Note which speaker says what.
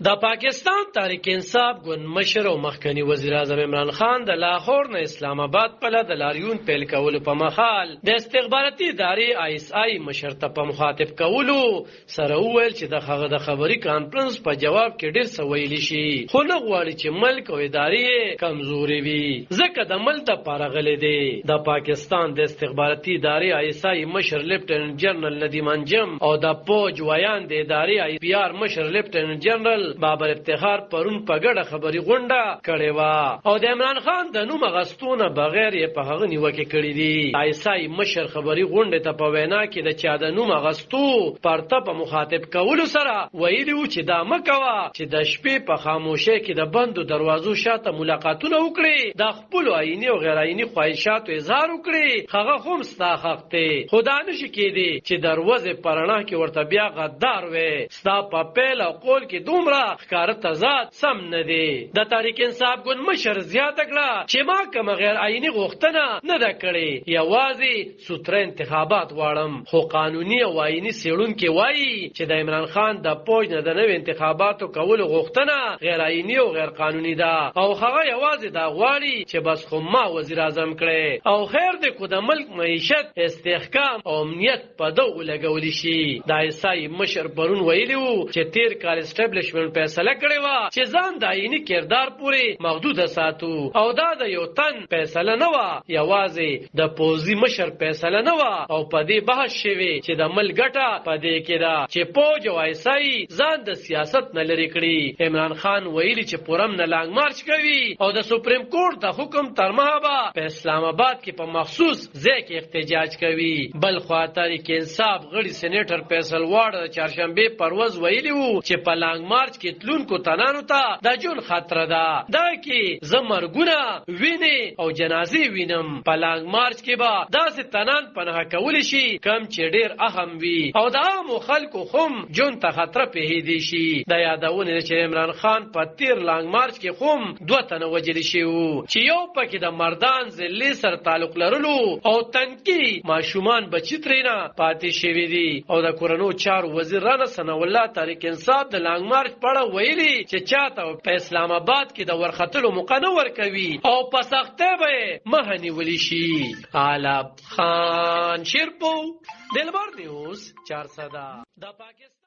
Speaker 1: د پاکستان تحریک انصاف ګوند مشر او مخکنی وزیر اعظم عمران خان د لاهور نه اسلام آباد په لاره د لاریون پیل کولو په مخال د استخباراتي ادارې آی اس آی مشر ته په مخاطب کولو سره وویل چې د خبري کانفرنس په جواب کې ډېر څه ویل شي، خو نه غواړي چې ملک او ادارې کمزوري وي، ځکه د ملک لپاره غلې دی. د پاکستان د استخباراتي ادارې آی اس آی مشر لیفټیننټ جنرال ندیم انجم او د پوج ویان د ادارې آی پی آر مشر لیفټیننټ جنرال بابر افتخار پرون په ګډه خبري غونډه کړې و او د عمران خان د نوم غستونه بغیر یې په هغه نیوکه کړې دي. آی اس آی مشر خبري غونډه ته په وینا کې د چا د نوم غستو پرته په مخاطب کولو سره ویلي و چې دا مکوه چې د شپې په خاموشۍ کې د بندو دروازو شاته ملاقاتونه وکړي، د خپل عیني او غیر عیني خواهشاتو اظهار وکړي، هغه هم ستا حق دی. خدا نشي کېدی چې دروازه پرنا کې ورته بیا غدار وي، ستا په پیل او قول کې دومره ښکار تضاد سم نه دی. د تحریک انصاف ګوند مشر زیاته کړه چې ما کوم غیر عیني غوښتنه نه ده کړې، یوازې سوتره انتخابات غواړم، خو قانوني او عیني څېړونکي وایي چې د عمران خان د پوج نه د نوي انتخاباتو کولو غوښتنه غیر عیني او غیر قانوني ده او هغه یوازې دا غواړي چې بس خو ما وزیر اعظم کړي او خیر دی خو د ملک معیشت استحکام او امنیت په دغو لګولی شي. د آی اس آی مشر پرون ویلي و چې تیر کال اسټابلیشمنټ فیصله کړې وه چې ځان د عیني کردار پورې محدوده ساتو او دا د یو تن فیصله نه وه، یوازې د پوځي مشر فیصله نه وه او په دې بحث شوی چې د ملک ګټه په دې کې ده چې پوج او آی اس آی ځان د سیاست نه لرې کړي. عمران خان ویلي چې پورم نه لانګ مارچ کوي او د سپریم کورټ د حکم تر مهابه په اسلام آباد کې په مخصوص ځای کې احتجاج کوي. بل خوا تحریک انصاف غړي سېنیټر فیصل واړه د چهارشنبې پروز ویلي وو چې په لانګ مارچ کې تلونکو تنانو ته د جون خطر ده، دا کې زمرګونه ویني او جنازې وینم. په لانګ مارچ کې به داسې تنان پناه کول شي کم چې ډېر اهم وي او د عامو خلکو هم جون ته خطر پیهېدی شي. د یادونه چې عمران خان په تیر لانګ مارچ کې هم 2 تنه وژل شوي وو چې یو پکې د مردان ضلع سره تعلق لرلو او تنکي ماشومان بچی ترېنه پاتې شوي دي. او د کورنو چارو وزیر رانا ثناء الله تحریک انصاف د لانګ مارچ پړه ویلي چې چاته په اسلام آباد کې د ورختلو موقع نه ورکوي او په سختۍ به مخه نیولی شي. عالم خان شیرپو دلبر نیوز 400 د پاکستان